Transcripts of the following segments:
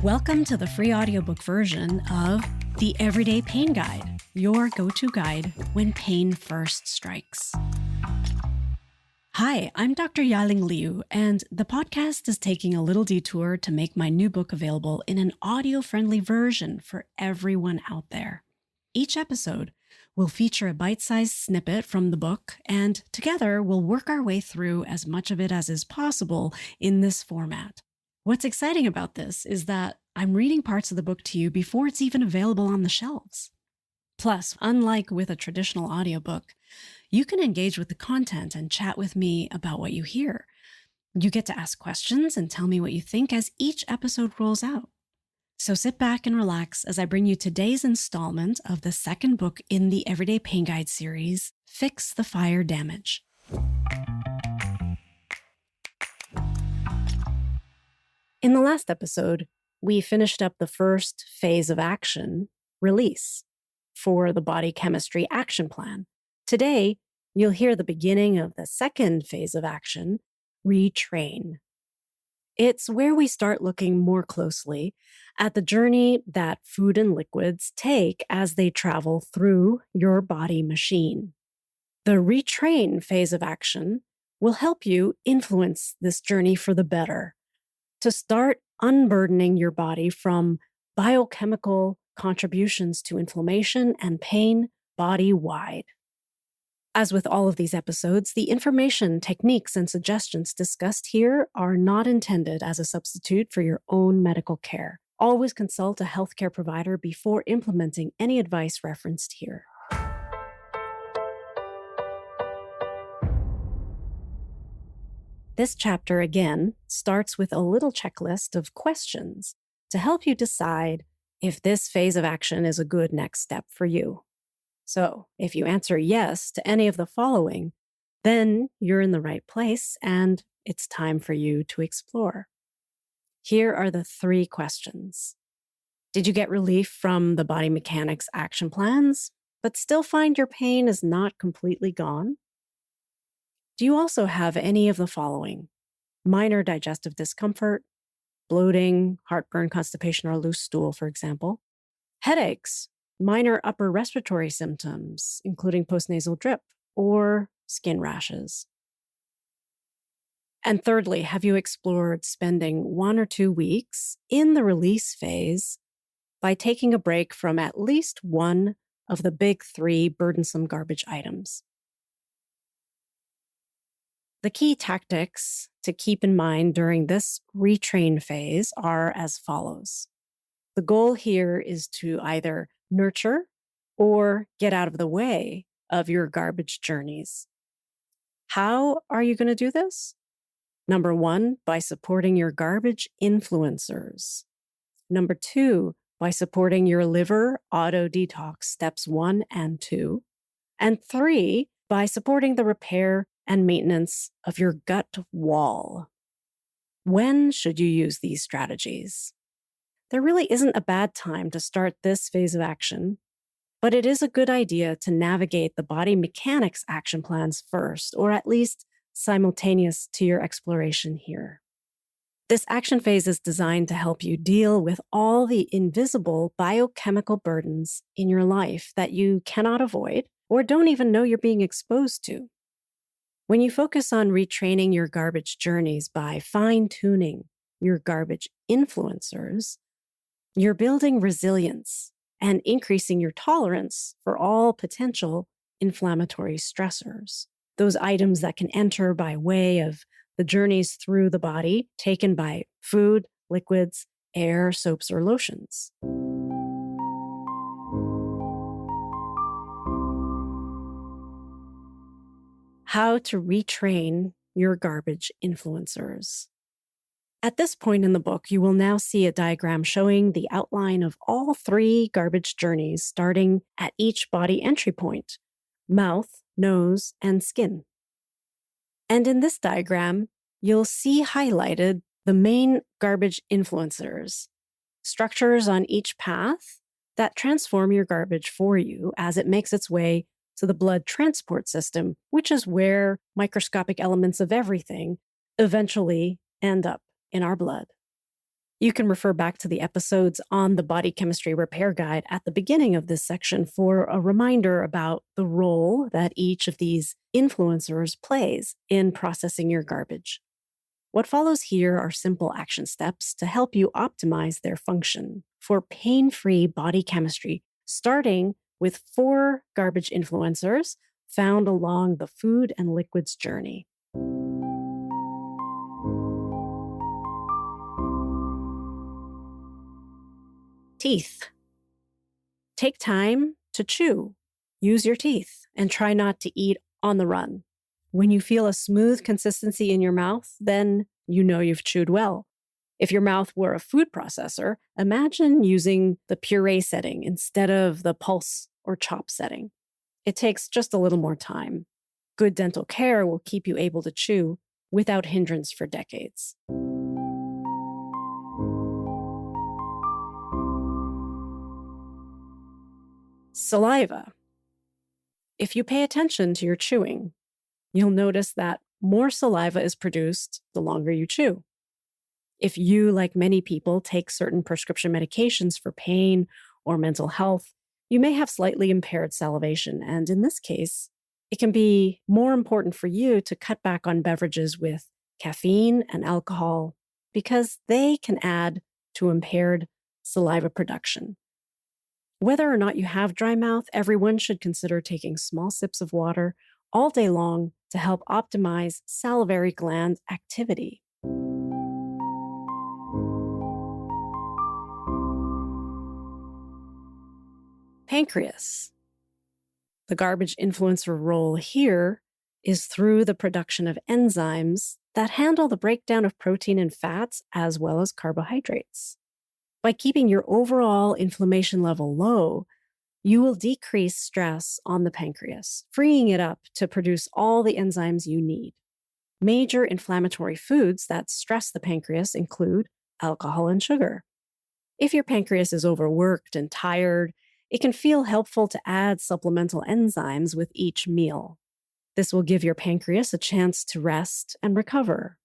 Welcome to the free audiobook version of The Everyday Pain Guide, your go-to guide when pain first strikes. Hi, I'm Dr. Ya-Ling Liu, and the podcast is taking a little detour to make my new book available in an audio-friendly version for everyone out there. Each episode will feature a bite-sized snippet from the book, and together we'll work our way through as much of it as is possible in this format. What's exciting about this is that I'm reading parts of the book to you before it's even available on the shelves. Plus, unlike with a traditional audiobook, you can engage with the content and chat with me about what you hear. You get to ask questions and tell me what you think as each episode rolls out. So sit back and relax as I bring you today's installment of the second book in the Everyday Pain Guide series, Fix the Fire Damage. In the last episode, we finished up the first phase of action, release, for the body chemistry action plan. Today, you'll hear the beginning of the second phase of action, retrain. It's where we start looking more closely at the journey that food and liquids take as they travel through your body machine. The retrain phase of action will help you influence this journey for the better, to start unburdening your body from biochemical contributions to inflammation and pain body-wide. As with all of these episodes, the information, techniques, and suggestions discussed here are not intended as a substitute for your own medical care. Always consult a healthcare provider before implementing any advice referenced here. This chapter, again, starts with a little checklist of questions to help you decide if this phase of action is a good next step for you. So, if you answer yes to any of the following, then you're in the right place and it's time for you to explore. Here are the 3 questions. Did you get relief from the body mechanics action plans, but still find your pain is not completely gone? Do you also have any of the following? Minor digestive discomfort, bloating, heartburn, constipation, or loose stool, for example. Headaches, minor upper respiratory symptoms, including postnasal drip or skin rashes. And thirdly, have you explored spending 1 or 2 weeks in the release phase by taking a break from at least one of the big 3 burdensome garbage items? The key tactics to keep in mind during this retrain phase are as follows. The goal here is to either nurture or get out of the way of your garbage journeys. How are you going to do this? Number 1, by supporting your garbage influencers. Number 2, by supporting your liver auto detox steps 1 and 2. And 3, by supporting the repair and maintenance of your gut wall. When should you use these strategies? There really isn't a bad time to start this phase of action, but it is a good idea to navigate the body mechanics action plans first, or at least simultaneous to your exploration here. This action phase is designed to help you deal with all the invisible biochemical burdens in your life that you cannot avoid or don't even know you're being exposed to. When you focus on retraining your garbage journeys by fine-tuning your garbage influencers, you're building resilience and increasing your tolerance for all potential inflammatory stressors, those items that can enter by way of the journeys through the body taken by food, liquids, air, soaps, or lotions. How to retrain your garbage influencers. At this point in the book, you will now see a diagram showing the outline of all 3 garbage journeys starting at each body entry point: mouth, nose, and skin. And in this diagram, you'll see highlighted the main garbage influencers, structures on each path that transform your garbage for you as it makes its way to the blood transport system, which is where microscopic elements of everything eventually end up in our blood. You can refer back to the episodes on the Body Chemistry Repair Guide at the beginning of this section for a reminder about the role that each of these influencers plays in processing your garbage. What follows here are simple action steps to help you optimize their function for pain-free body chemistry, starting with 4 garbage influencers found along the food and liquids journey. Teeth. Take time to chew. Use your teeth and try not to eat on the run. When you feel a smooth consistency in your mouth, then you know you've chewed well. If your mouth were a food processor, imagine using the puree setting instead of the pulse or chop setting. It takes just a little more time. Good dental care will keep you able to chew without hindrance for decades. Saliva. If you pay attention to your chewing, you'll notice that more saliva is produced the longer you chew. If you, like many people, take certain prescription medications for pain or mental health, you may have slightly impaired salivation. And in this case, it can be more important for you to cut back on beverages with caffeine and alcohol because they can add to impaired saliva production. Whether or not you have dry mouth, everyone should consider taking small sips of water all day long to help optimize salivary gland activity. Pancreas. The garbage influencer role here is through the production of enzymes that handle the breakdown of protein and fats as well as carbohydrates. By keeping your overall inflammation level low, you will decrease stress on the pancreas, freeing it up to produce all the enzymes you need. Major inflammatory foods that stress the pancreas include alcohol and sugar. If your pancreas is overworked and tired, it can feel helpful to add supplemental enzymes with each meal. This will give your pancreas a chance to rest and recover.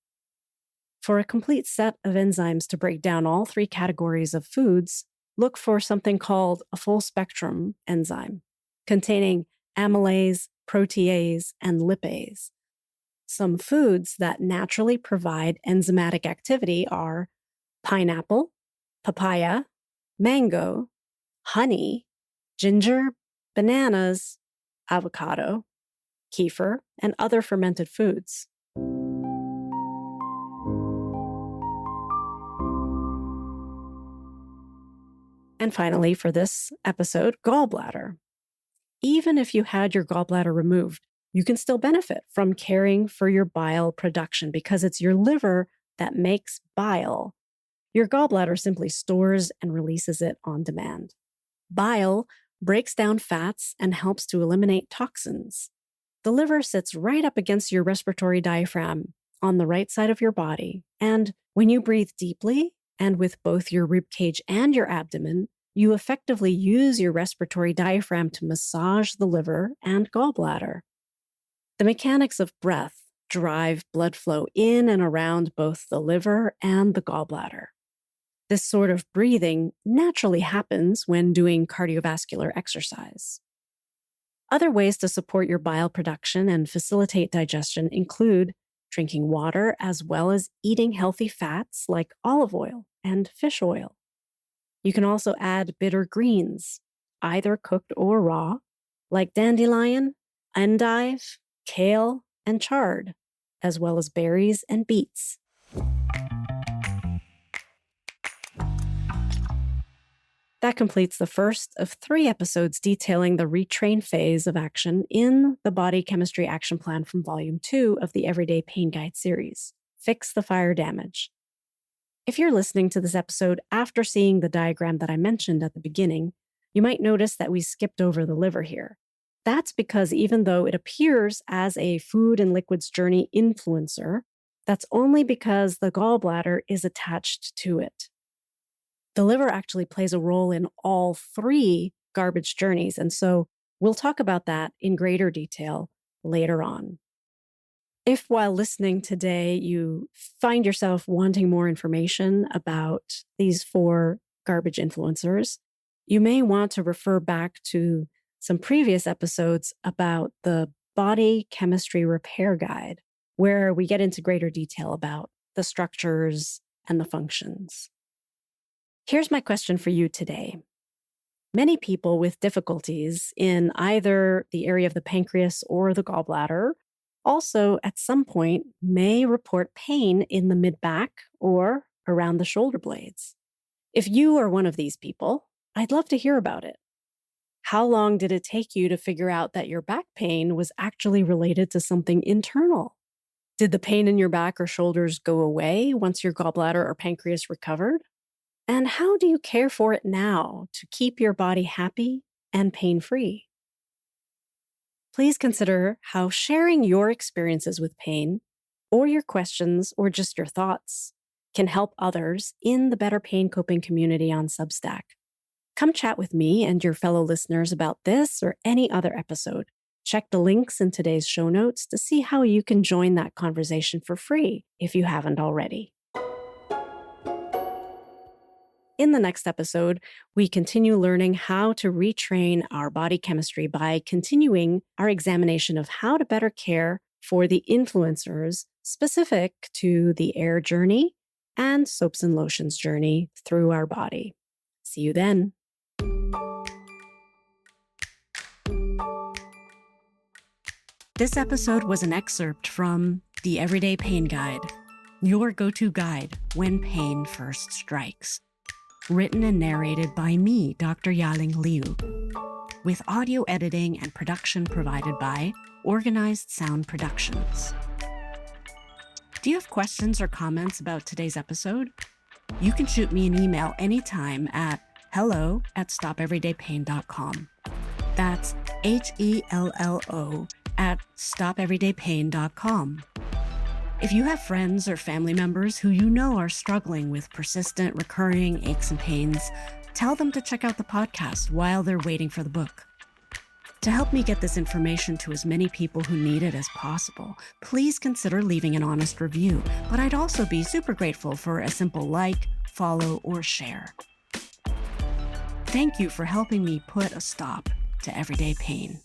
For a complete set of enzymes to break down all 3 categories of foods, look for something called a full-spectrum enzyme, containing amylase, protease, and lipase. Some foods that naturally provide enzymatic activity are pineapple, papaya, mango, honey, ginger, bananas, avocado, kefir, and other fermented foods. And finally, for this episode, gallbladder. Even if you had your gallbladder removed, you can still benefit from caring for your bile production because it's your liver that makes bile. Your gallbladder simply stores and releases it on demand. Bile breaks down fats and helps to eliminate toxins. The liver sits right up against your respiratory diaphragm on the right side of your body. And when you breathe deeply and with both your ribcage and your abdomen, you effectively use your respiratory diaphragm to massage the liver and gallbladder. The mechanics of breath drive blood flow in and around both the liver and the gallbladder. This sort of breathing naturally happens when doing cardiovascular exercise. Other ways to support your bile production and facilitate digestion include drinking water as well as eating healthy fats like olive oil and fish oil. You can also add bitter greens, either cooked or raw, like dandelion, endive, kale, and chard, as well as berries and beets. That completes the first of 3 episodes detailing the retrain phase of action in the Body Chemistry Action Plan from Volume 2 of the Everyday Pain Guide series, Fix the Fire Damage. If you're listening to this episode after seeing the diagram that I mentioned at the beginning, you might notice that we skipped over the liver here. That's because even though it appears as a food and liquids journey influencer, that's only because the gallbladder is attached to it. The liver actually plays a role in all 3 garbage journeys, and so we'll talk about that in greater detail later on. If while listening today, you find yourself wanting more information about these 4 garbage influencers, you may want to refer back to some previous episodes about the Body Chemistry Repair Guide, where we get into greater detail about the structures and the functions. Here's my question for you today. Many people with difficulties in either the area of the pancreas or the gallbladder also, at some point, may report pain in the mid-back or around the shoulder blades. If you are one of these people, I'd love to hear about it. How long did it take you to figure out that your back pain was actually related to something internal? Did the pain in your back or shoulders go away once your gallbladder or pancreas recovered? And how do you care for it now to keep your body happy and pain-free? Please consider how sharing your experiences with pain, or your questions, or just your thoughts, can help others in the Better Pain Coping community on Substack. Come chat with me and your fellow listeners about this or any other episode. Check the links in today's show notes to see how you can join that conversation for free if you haven't already. In the next episode, we continue learning how to retrain our body chemistry by continuing our examination of how to better care for the influencers specific to the air journey and soaps and lotions journey through our body. See you then. This episode was an excerpt from The Everyday Pain Guide, your go-to guide when pain first strikes. Written and narrated by me, Dr. Ya-Ling Liu, with audio editing and production provided by Organized Sound Productions. Do you have questions or comments about today's episode? You can shoot me an email anytime at hello@stopeverydaypain.com. That's HELLO@stopeverydaypain.com. If you have friends or family members who you know are struggling with persistent, recurring aches and pains, tell them to check out the podcast while they're waiting for the book. To help me get this information to as many people who need it as possible, please consider leaving an honest review, but I'd also be super grateful for a simple like, follow, or share. Thank you for helping me put a stop to everyday pain.